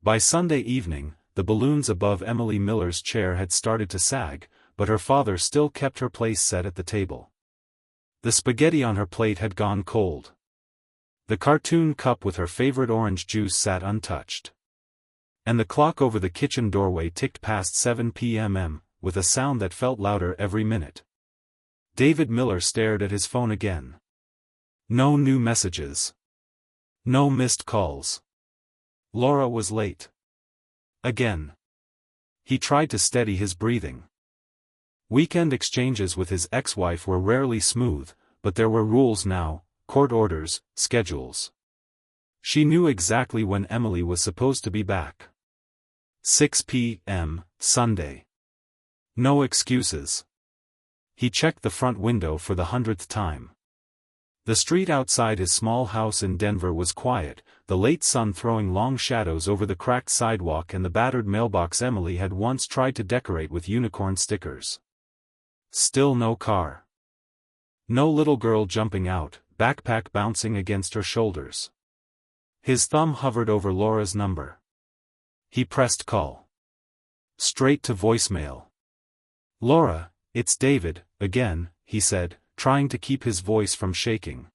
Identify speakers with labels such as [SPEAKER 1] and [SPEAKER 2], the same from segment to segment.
[SPEAKER 1] By Sunday evening, the balloons above Emily Miller's chair had started to sag, but her father still kept her place set at the table. The spaghetti on her plate had gone cold. The cartoon cup with her favorite orange juice sat untouched. And the clock over the kitchen doorway ticked past 7 p.m., with a sound that felt louder every minute. David Miller stared at his phone again. No new messages. No missed calls. Laura was late. Again. He tried to steady his breathing. Weekend exchanges with his ex-wife were rarely smooth, but there were rules now, court orders, schedules. She knew exactly when Emily was supposed to be back. 6 p.m., Sunday. No excuses. He checked the front window for the 100th time. The street outside his small house in Denver was quiet, the late sun throwing long shadows over the cracked sidewalk and the battered mailbox Emily had once tried to decorate with unicorn stickers. Still no car. No little girl jumping out, backpack bouncing against her shoulders. His thumb hovered over Laura's number. He pressed call. Straight to voicemail. "Laura, it's David, again," he said, trying to keep his voice from shaking.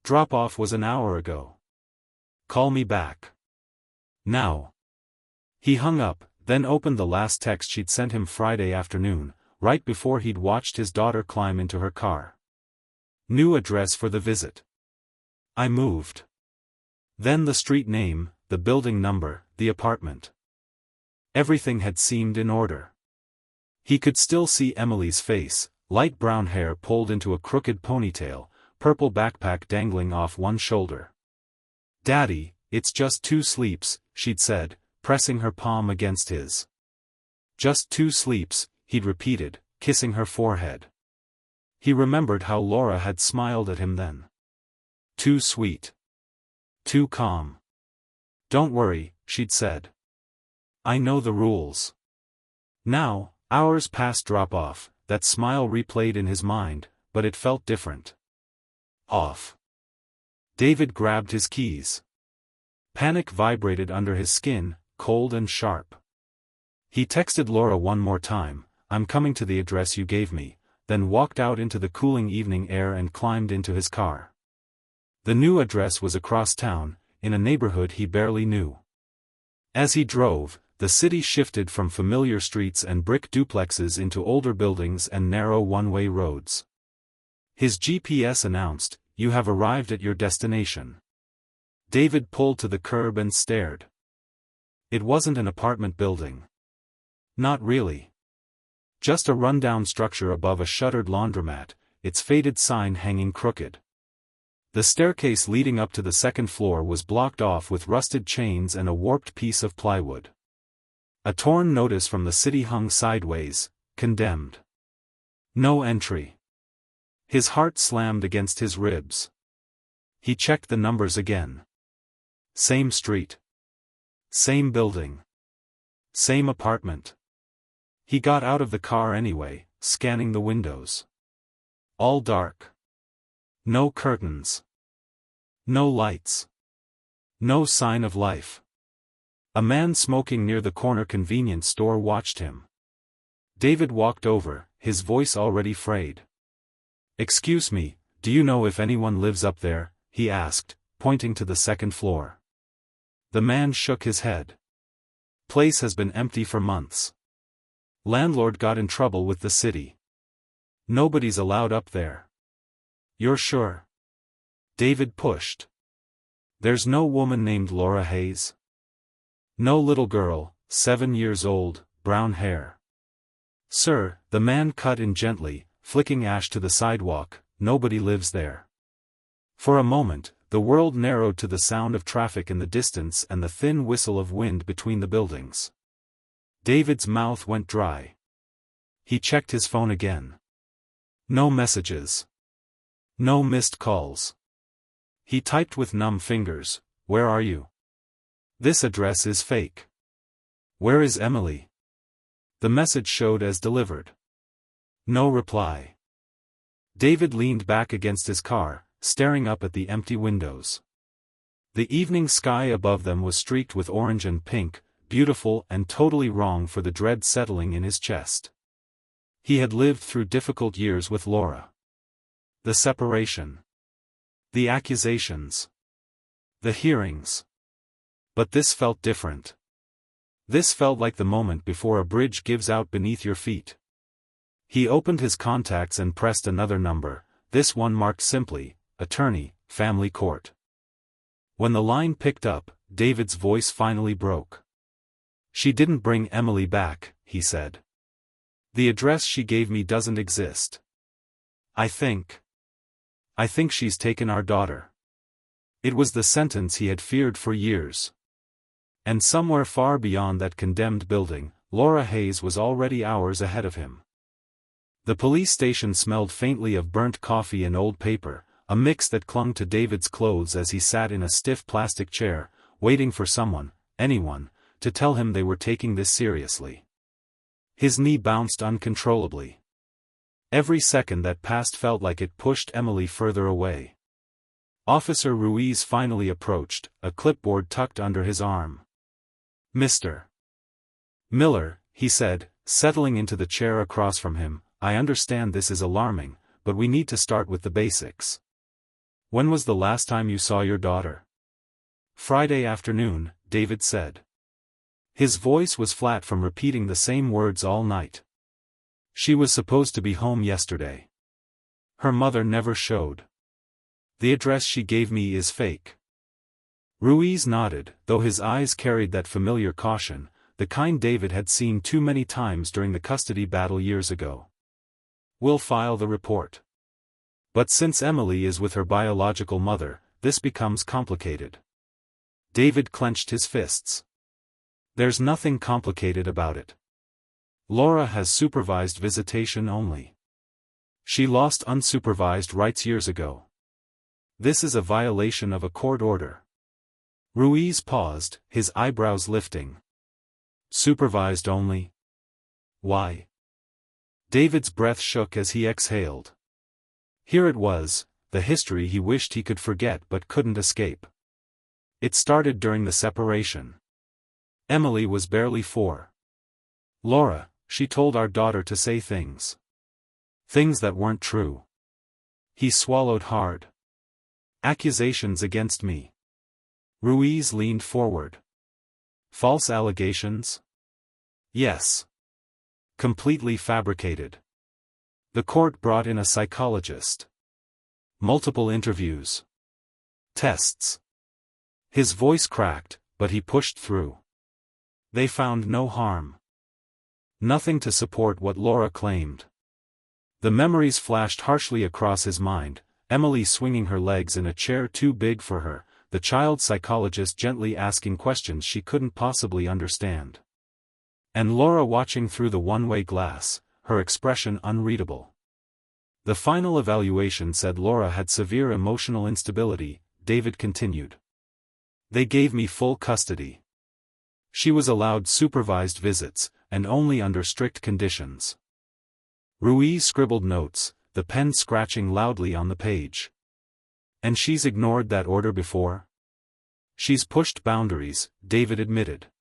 [SPEAKER 1] "Drop-off was an hour ago. Call me back. Now." He hung up, then opened the last text she'd sent him Friday afternoon, right before he'd watched his daughter climb into her car. New address for the visit. "I moved." Then the street name, the building number, the apartment. Everything had seemed in order. He could still see Emily's face, light brown hair pulled into a crooked ponytail, purple backpack dangling off one shoulder. "Daddy, it's just 2 sleeps," she'd said, pressing her palm against his. "Just 2 sleeps," he'd repeated, kissing her forehead. He remembered how Laura had smiled at him then. Too sweet. Too calm. "Don't worry," she'd said. "I know the rules." Now, hours past drop-off, that smile replayed in his mind, but it felt different. Off. David grabbed his keys. Panic vibrated under his skin, cold and sharp. He texted Laura one more time, "I'm coming to the address you gave me," then walked out into the cooling evening air and climbed into his car. The new address was across town, in a neighborhood he barely knew. As he drove, the city shifted from familiar streets and brick duplexes into older buildings and narrow one-way roads. His GPS announced, "You have arrived at your destination." David pulled to the curb and stared. It wasn't an apartment building. Not really. Just a rundown structure above a shuttered laundromat, its faded sign hanging crooked. The staircase leading up to the second floor was blocked off with rusted chains and a warped piece of plywood. A torn notice from the city hung sideways, "Condemned. No entry." His heart slammed against his ribs. He checked the numbers again. Same street. Same building. Same apartment. He got out of the car anyway, scanning the windows. All dark. No curtains. No lights. No sign of life. A man smoking near the corner convenience store watched him. David walked over, his voice already frayed. "Excuse me, do you know if anyone lives up there?" he asked, pointing to the second floor. The man shook his head. "Place has been empty for months. Landlord got in trouble with the city. Nobody's allowed up there." "You're sure?" David pushed. "There's no woman named Laura Hayes? No little girl, 7 years old, brown hair?" "Sir," the man cut in gently, flicking ash to the sidewalk, "nobody lives there." For a moment, the world narrowed to the sound of traffic in the distance and the thin whistle of wind between the buildings. David's mouth went dry. He checked his phone again. No messages. No missed calls. He typed with numb fingers, "Where are you? This address is fake. Where is Emily?" The message showed as delivered. No reply. David leaned back against his car, staring up at the empty windows. The evening sky above them was streaked with orange and pink, beautiful and totally wrong for the dread settling in his chest. He had lived through difficult years with Laura. The separation. The accusations. The hearings. But this felt different. This felt like the moment before a bridge gives out beneath your feet. He opened his contacts and pressed another number, this one marked simply, Attorney, Family Court. When the line picked up, David's voice finally broke. "She didn't bring Emily back," he said. "The address she gave me doesn't exist. I think she's taken our daughter." It was the sentence he had feared for years. And somewhere far beyond that condemned building, Laura Hayes was already hours ahead of him. The police station smelled faintly of burnt coffee and old paper, a mix that clung to David's clothes as he sat in a stiff plastic chair, waiting for someone, anyone, to tell him they were taking this seriously. His knee bounced uncontrollably. Every second that passed felt like it pushed Emily further away. Officer Ruiz finally approached, a clipboard tucked under his arm. "Mr. Miller," he said, settling into the chair across from him, "I understand this is alarming, but we need to start with the basics. When was the last time you saw your daughter?" "Friday afternoon," David said. His voice was flat from repeating the same words all night. "She was supposed to be home yesterday. Her mother never showed. The address she gave me is fake." Ruiz nodded, though his eyes carried that familiar caution, the kind David had seen too many times during the custody battle years ago. "We'll file the report. But since Emily is with her biological mother, this becomes complicated." David clenched his fists. "There's nothing complicated about it. Laura has supervised visitation only. She lost unsupervised rights years ago. This is a violation of a court order." Ruiz paused, his eyebrows lifting. "Supervised only? Why?" David's breath shook as he exhaled. Here it was, the history he wished he could forget but couldn't escape. It started during the separation. Emily was barely 4. "Laura, she told our daughter to say things. Things that weren't true." He swallowed hard. "Accusations against me." Ruiz leaned forward. "False allegations?" "Yes. Completely fabricated." The court brought in a psychologist. Multiple interviews. Tests. His voice cracked, but he pushed through. They found no harm. Nothing to support what Laura claimed. The memories flashed harshly across his mind, Emily swinging her legs in a chair too big for her, the child psychologist gently asking questions she couldn't possibly understand. And Laura watching through the one-way glass, her expression unreadable. The final evaluation said Laura had severe emotional instability, David continued. "They gave me full custody. She was allowed supervised visits, and only under strict conditions." Ruiz scribbled notes, the pen scratching loudly on the page. "And she's ignored that order before?" "She's pushed boundaries," David admitted.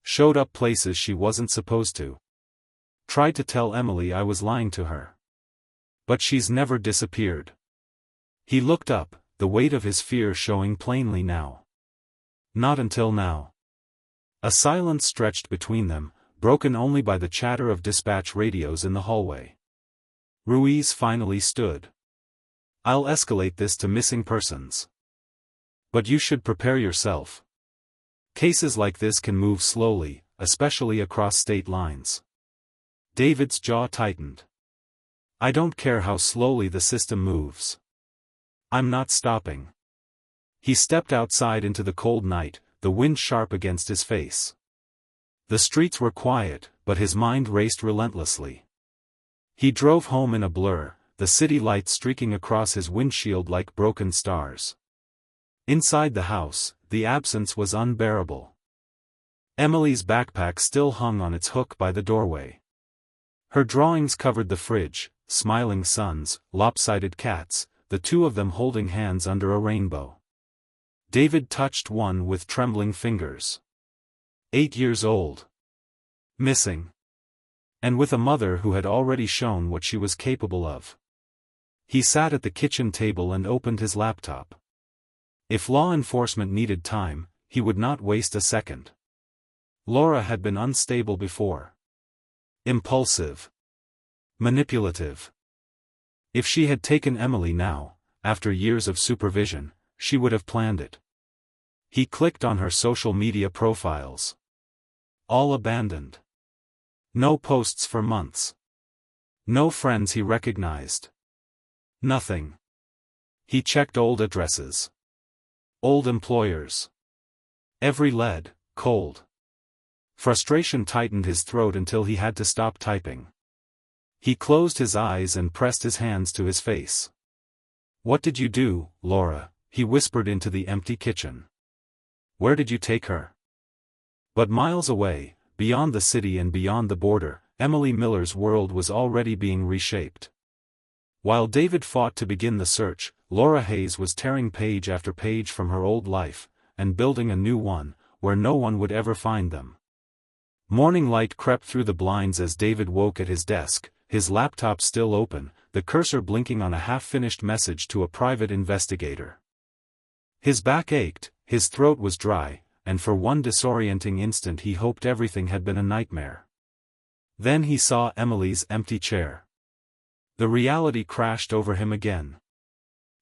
[SPEAKER 1] "Showed up places she wasn't supposed to. Tried to tell Emily I was lying to her. But she's never disappeared." He looked up, the weight of his fear showing plainly now. "Not until now." A silence stretched between them, broken only by the chatter of dispatch radios in the hallway. Ruiz finally stood. "I'll escalate this to missing persons. But you should prepare yourself. Cases like this can move slowly, especially across state lines." David's jaw tightened. "I don't care how slowly the system moves. I'm not stopping." He stepped outside into the cold night, the wind sharp against his face. The streets were quiet, but his mind raced relentlessly. He drove home in a blur, the city lights streaking across his windshield like broken stars. Inside the house, the absence was unbearable. Emily's backpack still hung on its hook by the doorway. Her drawings covered the fridge, smiling suns, lopsided cats, the two of them holding hands under a rainbow. David touched one with trembling fingers. 8 years old. Missing. And with a mother who had already shown what she was capable of. He sat at the kitchen table and opened his laptop. If law enforcement needed time, he would not waste a second. Laura had been unstable before. Impulsive. Manipulative. If she had taken Emily now, after years of supervision, she would have planned it. He clicked on her social media profiles. All abandoned. No posts for months. No friends he recognized. Nothing. He checked old addresses. Old employers. Every lead, cold. Frustration tightened his throat until he had to stop typing. He closed his eyes and pressed his hands to his face. "What did you do, Laura?" he whispered into the empty kitchen. "Where did you take her?" But miles away, beyond the city and beyond the border, Emily Miller's world was already being reshaped. While David fought to begin the search, Laura Hayes was tearing page after page from her old life, and building a new one, where no one would ever find them. Morning light crept through the blinds as David woke at his desk, his laptop still open, the cursor blinking on a half-finished message to a private investigator. His back ached, his throat was dry, and for one disorienting instant he hoped everything had been a nightmare. Then he saw Emily's empty chair. The reality crashed over him again.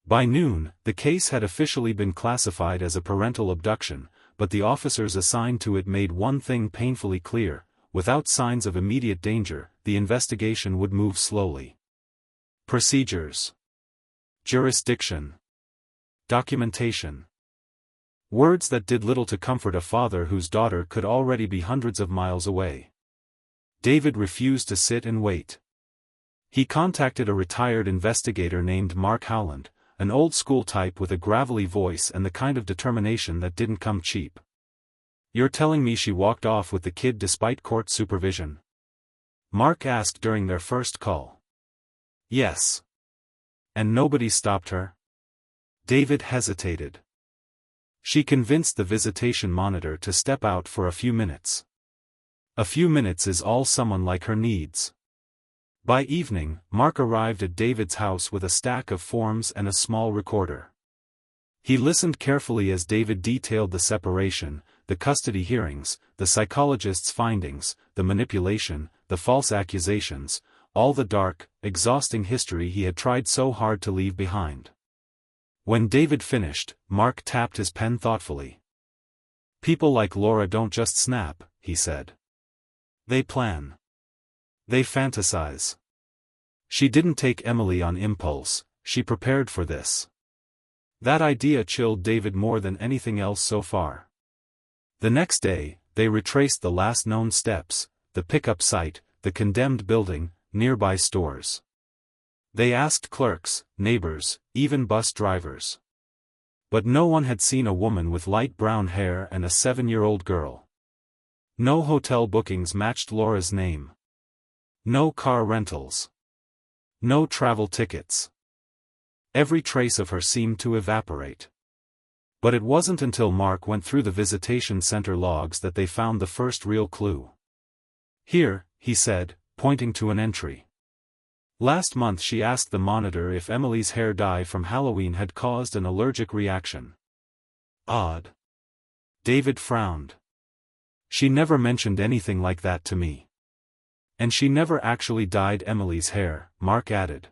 [SPEAKER 1] By noon, the case had officially been classified as a parental abduction, but the officers assigned to it made one thing painfully clear: without signs of immediate danger, the investigation would move slowly. Procedures. Jurisdiction. Documentation. Words that did little to comfort a father whose daughter could already be hundreds of miles away. David refused to sit and wait. He contacted a retired investigator named Mark Howland, an old-school type with a gravelly voice and the kind of determination that didn't come cheap. "You're telling me she walked off with the kid despite court supervision?" Mark asked during their first call. "Yes." "And nobody stopped her?" David hesitated. "She convinced the visitation monitor to step out for a few minutes. A few minutes is all someone like her needs." By evening, Mark arrived at David's house with a stack of forms and a small recorder. He listened carefully as David detailed the separation, the custody hearings, the psychologist's findings, the manipulation, the false accusations, all the dark, exhausting history he had tried so hard to leave behind. When David finished, Mark tapped his pen thoughtfully. "People like Laura don't just snap," he said. "They plan. They fantasize. She didn't take Emily on impulse, she prepared for this." That idea chilled David more than anything else so far. The next day, they retraced the last known steps: the pickup site, the condemned building, nearby stores. They asked clerks, neighbors, even bus drivers. But no one had seen a woman with light brown hair and a 7-year-old girl. No hotel bookings matched Laura's name. No car rentals. No travel tickets. Every trace of her seemed to evaporate. But it wasn't until Mark went through the visitation center logs that they found the first real clue. "Here," he said, pointing to an entry. "Last month she asked the monitor if Emily's hair dye from Halloween had caused an allergic reaction." Odd. David frowned. "She never mentioned anything like that to me." "And she never actually dyed Emily's hair," Mark added.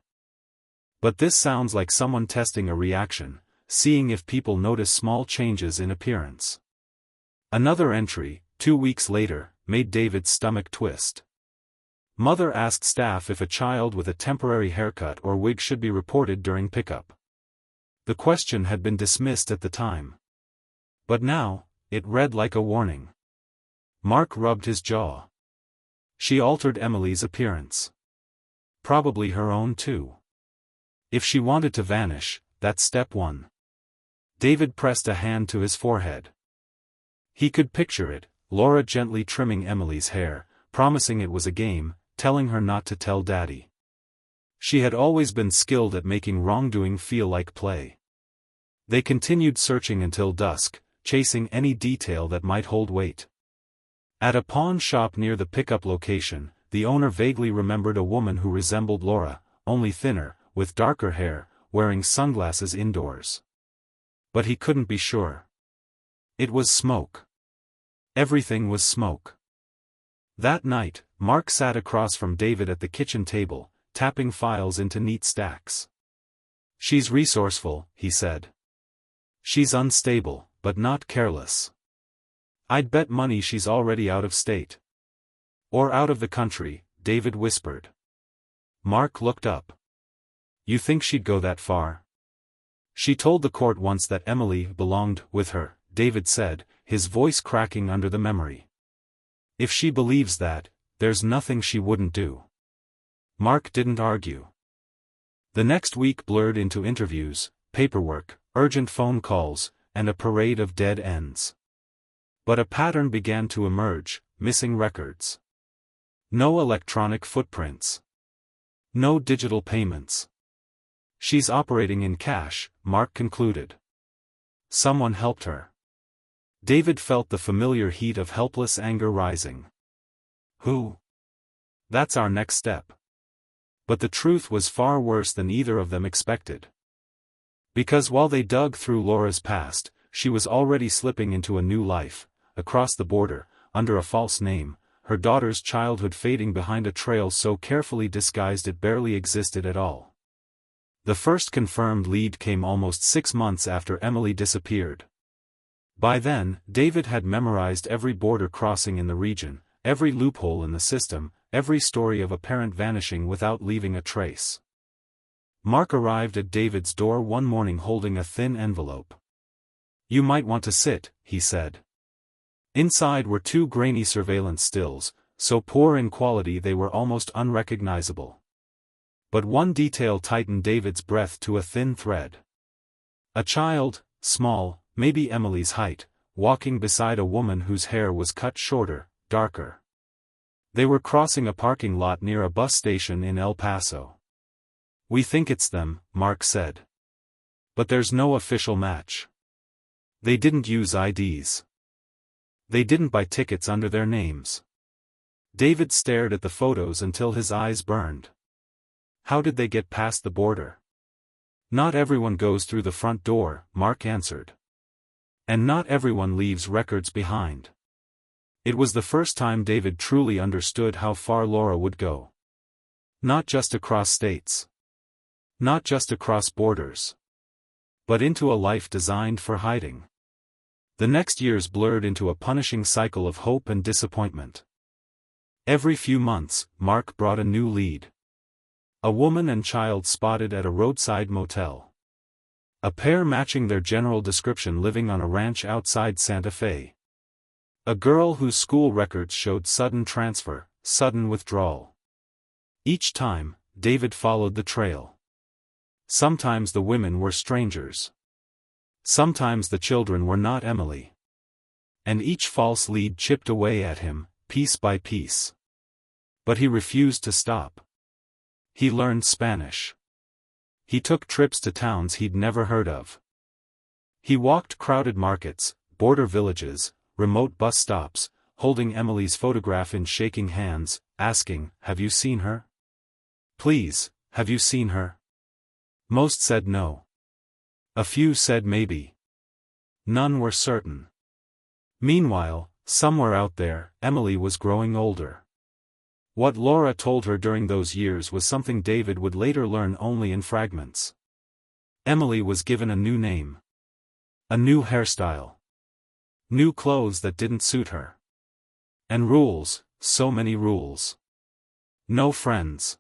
[SPEAKER 1] "But this sounds like someone testing a reaction, seeing if people notice small changes in appearance." Another entry, 2 weeks later, made David's stomach twist. Mother asked staff if a child with a temporary haircut or wig should be reported during pickup. The question had been dismissed at the time. But now, it read like a warning. Mark rubbed his jaw. She altered Emily's appearance. Probably her own too. If she wanted to vanish, that's step one. David pressed a hand to his forehead. He could picture it, Laura gently trimming Emily's hair, promising it was a game, telling her not to tell Daddy. She had always been skilled at making wrongdoing feel like play. They continued searching until dusk, chasing any detail that might hold weight. At a pawn shop near the pickup location, the owner vaguely remembered a woman who resembled Laura, only thinner, with darker hair, wearing sunglasses indoors. But he couldn't be sure. It was smoke. Everything was smoke. That night, Mark sat across from David at the kitchen table, tapping files into neat stacks. "She's resourceful," he said. "She's unstable, but not careless. I'd bet money she's already out of state." "Or out of the country," David whispered. Mark looked up. "You think she'd go that far?" "She told the court once that Emily belonged with her," David said, his voice cracking under the memory. "If she believes that, there's nothing she wouldn't do." Mark didn't argue. The next week blurred into interviews, paperwork, urgent phone calls, and a parade of dead ends. But a pattern began to emerge: missing records. No electronic footprints. No digital payments. "She's operating in cash," Mark concluded. Someone helped her. David felt the familiar heat of helpless anger rising. Who? That's our next step. But the truth was far worse than either of them expected. Because while they dug through Laura's past, she was already slipping into a new life, across the border, under a false name, her daughter's childhood fading behind a trail so carefully disguised it barely existed at all. The first confirmed lead came almost 6 months after Emily disappeared. By then, David had memorized every border crossing in the region, every loophole in the system, every story of a parent vanishing without leaving a trace. Mark arrived at David's door one morning holding a thin envelope. "You might want to sit," he said. Inside were 2 grainy surveillance stills, so poor in quality they were almost unrecognizable. But one detail tightened David's breath to a thin thread. A child, small, maybe Emily's height, walking beside a woman whose hair was cut shorter, darker. They were crossing a parking lot near a bus station in El Paso. "We think it's them," Mark said. "But there's no official match. They didn't use IDs. They didn't buy tickets under their names." David stared at the photos until his eyes burned. "How did they get past the border?" "Not everyone goes through the front door," Mark answered. "And not everyone leaves records behind." It was the first time David truly understood how far Laura would go. Not just across states. Not just across borders. But into a life designed for hiding. The next years blurred into a punishing cycle of hope and disappointment. Every few months, Mark brought a new lead. A woman and child spotted at a roadside motel. A pair matching their general description living on a ranch outside Santa Fe. A girl whose school records showed sudden transfer, sudden withdrawal. Each time, David followed the trail. Sometimes the women were strangers. Sometimes the children were not Emily. And each false lead chipped away at him, piece by piece. But he refused to stop. He learned Spanish. He took trips to towns he'd never heard of. He walked crowded markets, border villages, remote bus stops, holding Emily's photograph in shaking hands, asking, "Have you seen her? Please, have you seen her?" Most said no. A few said maybe. None were certain. Meanwhile, somewhere out there, Emily was growing older. What Laura told her during those years was something David would later learn only in fragments. Emily was given a new name. A new hairstyle. New clothes that didn't suit her. And rules, so many rules. No friends.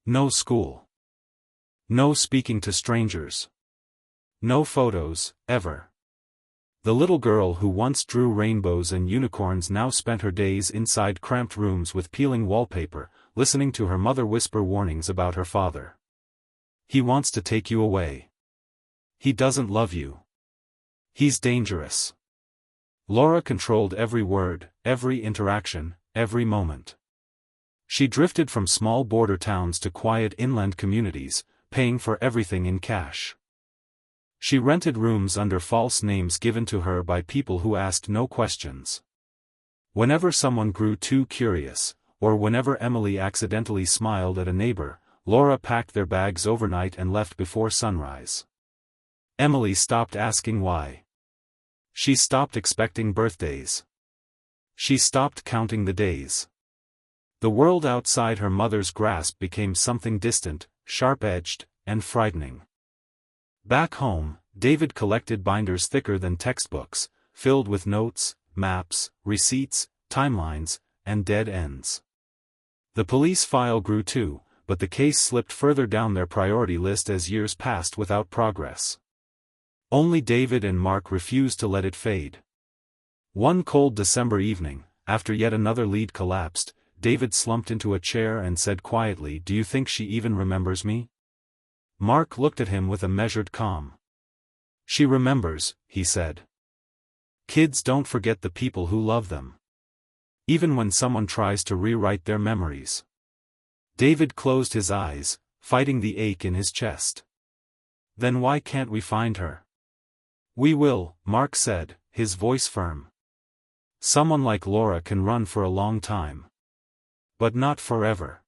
[SPEAKER 1] No school. No speaking to strangers. No photos, ever. The little girl who once drew rainbows and unicorns now spent her days inside cramped rooms with peeling wallpaper, listening to her mother whisper warnings about her father. "He wants to take you away. He doesn't love you. He's dangerous." Laura controlled every word, every interaction, every moment. She drifted from small border towns to quiet inland communities, paying for everything in cash. She rented rooms under false names given to her by people who asked no questions. Whenever someone grew too curious, or whenever Emily accidentally smiled at a neighbor, Laura packed their bags overnight and left before sunrise. Emily stopped asking why. She stopped expecting birthdays. She stopped counting the days. The world outside her mother's grasp became something distant, sharp-edged, and frightening. Back home, David collected binders thicker than textbooks, filled with notes, maps, receipts, timelines, and dead ends. The police file grew too, but the case slipped further down their priority list as years passed without progress. Only David and Mark refused to let it fade. One cold December evening, after yet another lead collapsed, David slumped into a chair and said quietly, "Do you think she even remembers me?" Mark looked at him with a measured calm. "She remembers," he said. "Kids don't forget the people who love them. Even when someone tries to rewrite their memories." David closed his eyes, fighting the ache in his chest. "Then why can't we find her?" "We will," Mark said, his voice firm. "Someone like Laura can run for a long time. But not forever.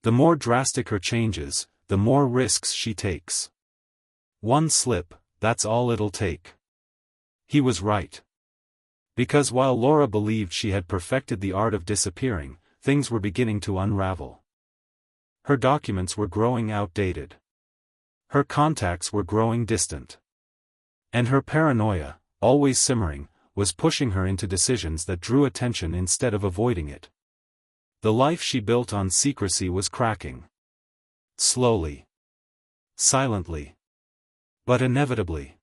[SPEAKER 1] The more drastic her changes, the more risks she takes. One slip, that's all it'll take." He was right. Because while Laura believed she had perfected the art of disappearing, things were beginning to unravel. Her documents were growing outdated. Her contacts were growing distant. And her paranoia, always simmering, was pushing her into decisions that drew attention instead of avoiding it. The life she built on secrecy was cracking. Slowly. Silently. But inevitably.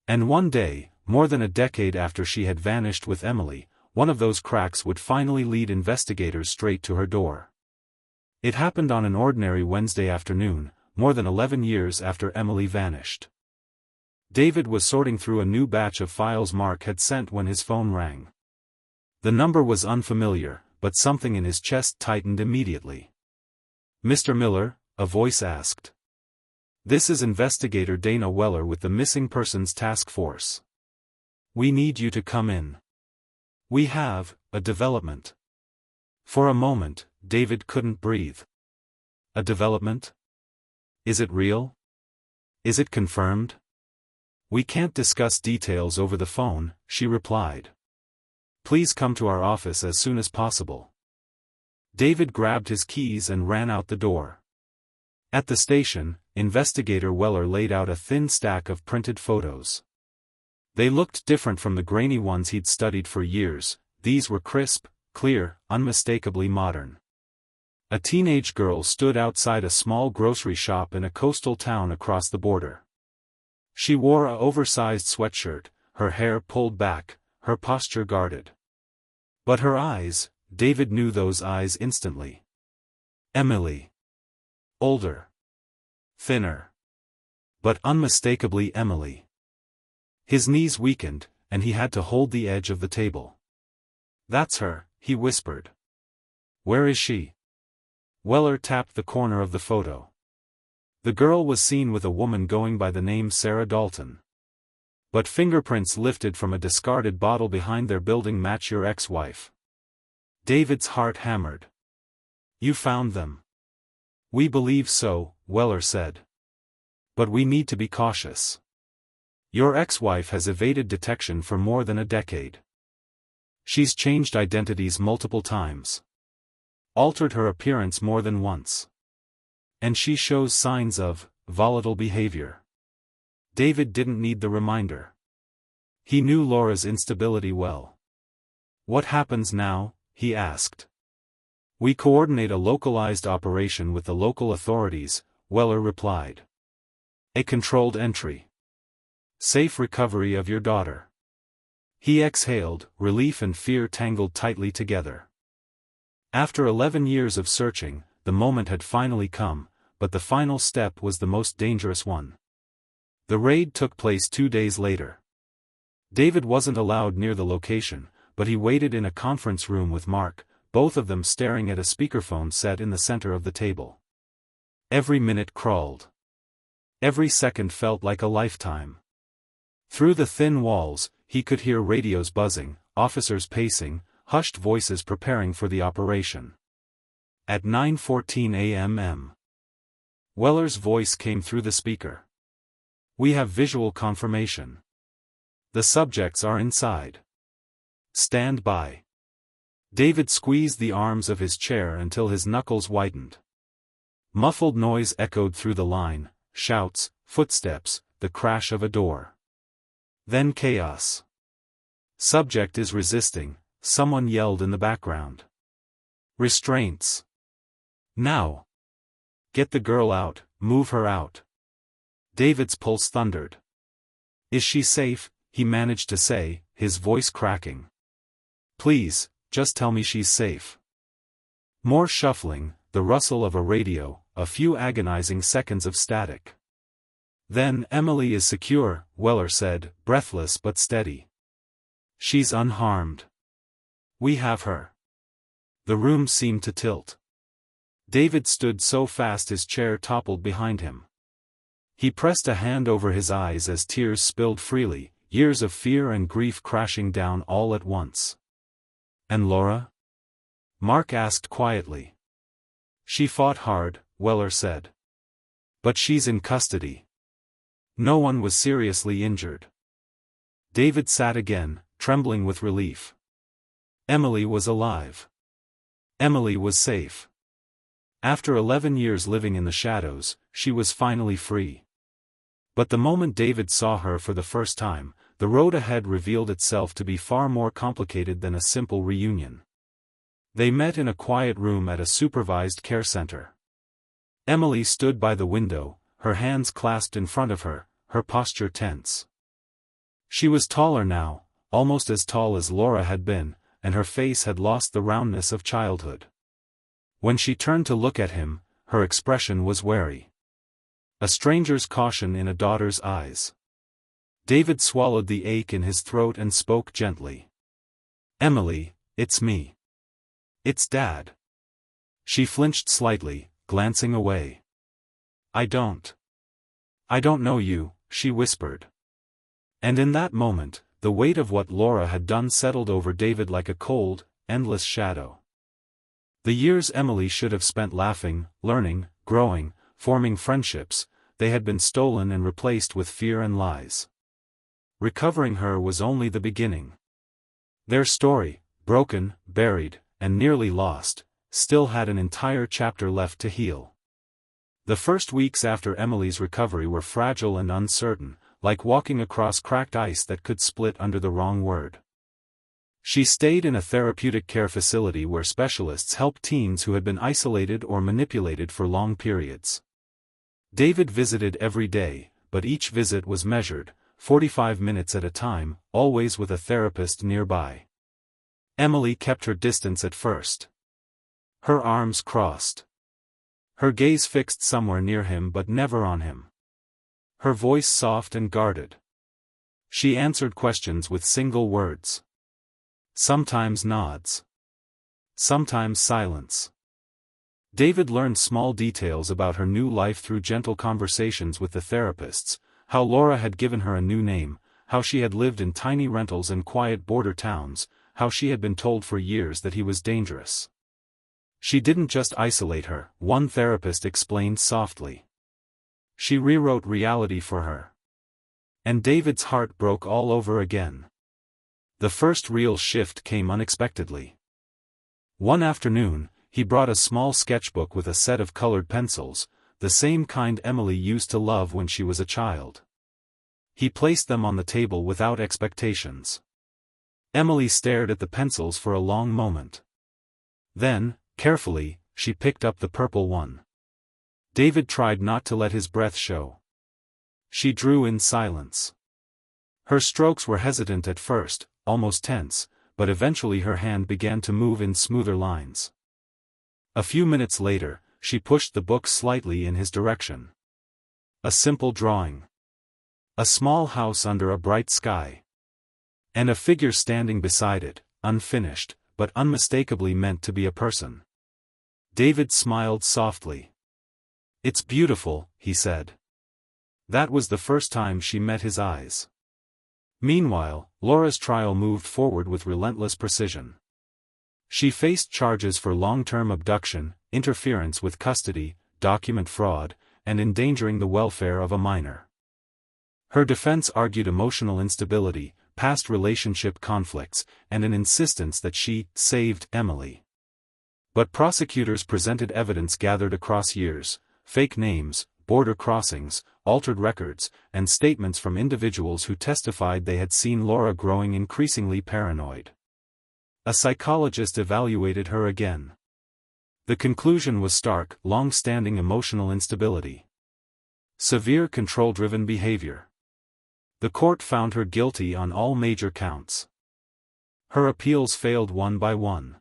[SPEAKER 1] And one day, more than a decade after she had vanished with Emily, one of those cracks would finally lead investigators straight to her door. It happened on an ordinary Wednesday afternoon, more than 11 years after Emily vanished. David was sorting through a new batch of files Mark had sent when his phone rang. The number was unfamiliar, but something in his chest tightened immediately. "Mr. Miller?" a voice asked. "This is Investigator Dana Weller with the Missing Persons Task Force. We need you to come in. We have a development." For a moment, David couldn't breathe. A development? Is it real? Is it confirmed? "We can't discuss details over the phone," she replied. "Please come to our office as soon as possible." David grabbed his keys and ran out the door. At the station, Investigator Weller laid out a thin stack of printed photos. They looked different from the grainy ones he'd studied for years. These were crisp, clear, unmistakably modern. A teenage girl stood outside a small grocery shop in a coastal town across the border. She wore a oversized sweatshirt, her hair pulled back, her posture guarded. But her eyes, David knew those eyes instantly. Emily. Older. Thinner. But unmistakably Emily. His knees weakened, and he had to hold the edge of the table. "That's her," he whispered. "Where is she?" Weller tapped the corner of the photo. The girl was seen with a woman going by the name Sarah Dalton. But fingerprints lifted from a discarded bottle behind their building match your ex-wife. David's heart hammered. "You found them." "We believe so," Weller said. "But we need to be cautious. Your ex-wife has evaded detection for more than a decade. She's changed identities multiple times. Altered her appearance more than once. And she shows signs of volatile behavior." David didn't need the reminder. He knew Laura's instability well. "What happens now?" he asked. "We coordinate a localized operation with the local authorities," Weller replied. "A controlled entry. Safe recovery of your daughter." He exhaled, relief and fear tangled tightly together. After 11 years of searching, the moment had finally come, but the final step was the most dangerous one. The raid took place 2 days later. David wasn't allowed near the location, but he waited in a conference room with Mark, both of them staring at a speakerphone set in the center of the table. Every minute crawled. Every second felt like a lifetime. Through the thin walls, he could hear radios buzzing, officers pacing, hushed voices preparing for the operation. At 9:14 a.m. Weller's voice came through the speaker. "We have visual confirmation. The subjects are inside. Stand by." David squeezed the arms of his chair until his knuckles whitened. Muffled noise echoed through the line, shouts, footsteps, the crash of a door. Then chaos. "Subject is resisting," someone yelled in the background. "Restraints. Now. Get the girl out, move her out." David's pulse thundered. "Is she safe?" he managed to say, his voice cracking. "Please, just tell me she's safe." More shuffling, the rustle of a radio, a few agonizing seconds of static. "Then Emily is secure," Weller said, breathless but steady. "She's unharmed. We have her." The room seemed to tilt. David stood so fast his chair toppled behind him. He pressed a hand over his eyes as tears spilled freely, years of fear and grief crashing down all at once. "And Laura?" Mark asked quietly. "She fought hard," Weller said. "But she's in custody. No one was seriously injured." David sat again, trembling with relief. Emily was alive. Emily was safe. After 11 years living in the shadows, she was finally free. But the moment David saw her for the first time, the road ahead revealed itself to be far more complicated than a simple reunion. They met in a quiet room at a supervised care center. Emily stood by the window, her hands clasped in front of her, her posture tense. She was taller now, almost as tall as Laura had been, and her face had lost the roundness of childhood. When she turned to look at him, her expression was wary. A stranger's caution in a daughter's eyes. David swallowed the ache in his throat and spoke gently. "Emily, it's me. It's Dad." She flinched slightly, glancing away. I don't know you," she whispered. And in that moment, the weight of what Laura had done settled over David like a cold, endless shadow. The years Emily should have spent laughing, learning, growing, forming friendships, they had been stolen and replaced with fear and lies. Recovering her was only the beginning. Their story, broken, buried, and nearly lost, still had an entire chapter left to heal. The first weeks after Emily's recovery were fragile and uncertain, like walking across cracked ice that could split under the wrong word. She stayed in a therapeutic care facility where specialists helped teens who had been isolated or manipulated for long periods. David visited every day, but each visit was measured, 45 minutes at a time, always with a therapist nearby. Emily kept her distance at first. Her arms crossed. Her gaze fixed somewhere near him but never on him. Her voice soft and guarded. She answered questions with single words. Sometimes nods. Sometimes silence. David learned small details about her new life through gentle conversations with the therapists, how Laura had given her a new name, how she had lived in tiny rentals in quiet border towns, how she had been told for years that he was dangerous. She didn't just isolate her, one therapist explained softly. She rewrote reality for her. And David's heart broke all over again. The first real shift came unexpectedly. One afternoon, he brought a small sketchbook with a set of colored pencils, the same kind Emily used to love when she was a child. He placed them on the table without expectations. Emily stared at the pencils for a long moment. Then, carefully, she picked up the purple one. David tried not to let his breath show. She drew in silence. Her strokes were hesitant at first, almost tense, but eventually her hand began to move in smoother lines. A few minutes later, she pushed the book slightly in his direction. A simple drawing. A small house under a bright sky. And a figure standing beside it, unfinished, but unmistakably meant to be a person. David smiled softly. "It's beautiful," he said. That was the first time she met his eyes. Meanwhile, Laura's trial moved forward with relentless precision. She faced charges for long-term abduction, interference with custody, document fraud, and endangering the welfare of a minor. Her defense argued emotional instability, past relationship conflicts, and an insistence that she saved Emily. But prosecutors presented evidence gathered across years: fake names, border crossings, altered records, and statements from individuals who testified they had seen Laura growing increasingly paranoid. A psychologist evaluated her again. The conclusion was stark: long-standing emotional instability. Severe control-driven behavior. The court found her guilty on all major counts. Her appeals failed one by one.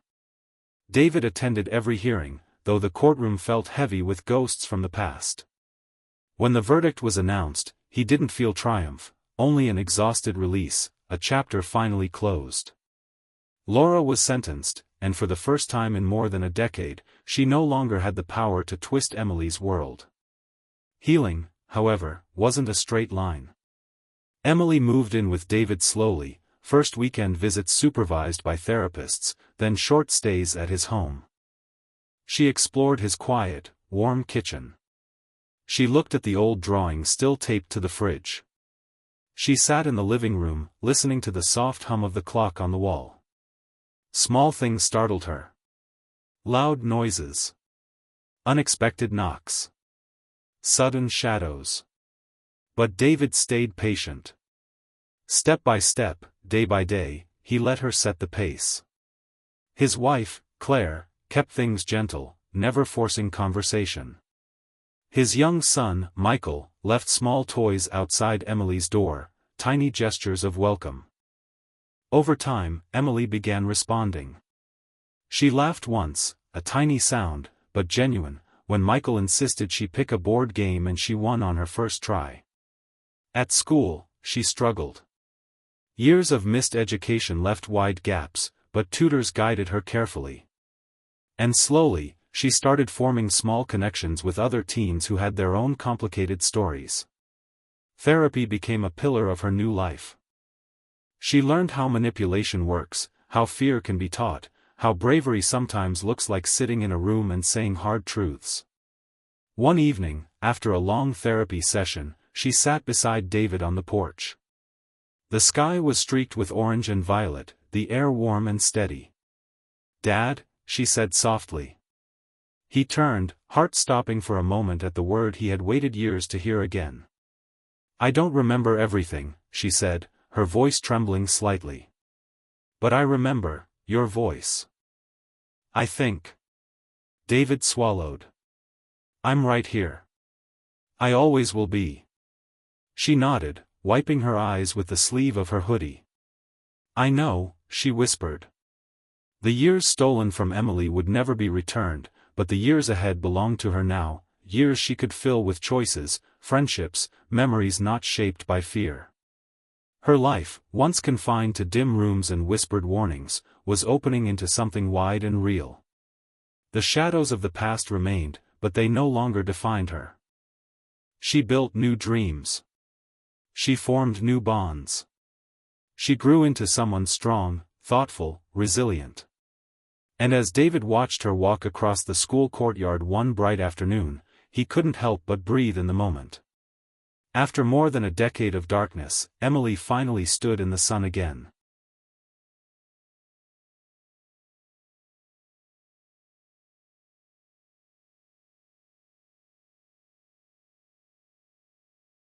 [SPEAKER 1] David attended every hearing, though the courtroom felt heavy with ghosts from the past. When the verdict was announced, he didn't feel triumph, only an exhausted release. A chapter finally closed. Laura was sentenced, and for the first time in more than a decade, she no longer had the power to twist Emily's world. Healing, however, wasn't a straight line. Emily moved in with David slowly, first weekend visits supervised by therapists, then short stays at his home. She explored his quiet, warm kitchen. She looked at the old drawings still taped to the fridge. She sat in the living room, listening to the soft hum of the clock on the wall. Small things startled her. Loud noises. Unexpected knocks. Sudden shadows. But David stayed patient. Step by step, day by day, he let her set the pace. His wife, Claire, kept things gentle, never forcing conversation. His young son, Michael, left small toys outside Emily's door, tiny gestures of welcome. Over time, Emily began responding. She laughed once, a tiny sound, but genuine, when Michael insisted she pick a board game and she won on her first try. At school, she struggled. Years of missed education left wide gaps, but tutors guided her carefully. And slowly, she started forming small connections with other teens who had their own complicated stories. Therapy became a pillar of her new life. She learned how manipulation works, how fear can be taught, how bravery sometimes looks like sitting in a room and saying hard truths. One evening, after a long therapy session, she sat beside David on the porch. The sky was streaked with orange and violet, the air warm and steady. "Dad," she said softly. He turned, heart stopping for a moment at the word he had waited years to hear again. "I don't remember everything," she said, her voice trembling slightly. "But I remember your voice. I think." David swallowed. "I'm right here. I always will be." She nodded, wiping her eyes with the sleeve of her hoodie. "I know," she whispered. The years stolen from Emily would never be returned, but the years ahead belonged to her now, years she could fill with choices, friendships, memories not shaped by fear. Her life, once confined to dim rooms and whispered warnings, was opening into something wide and real. The shadows of the past remained, but they no longer defined her. She built new dreams. She formed new bonds. She grew into someone strong, thoughtful, resilient. And as David watched her walk across the school courtyard one bright afternoon, he couldn't help but breathe in the moment. After more than a decade of darkness, Emily finally stood in the sun again.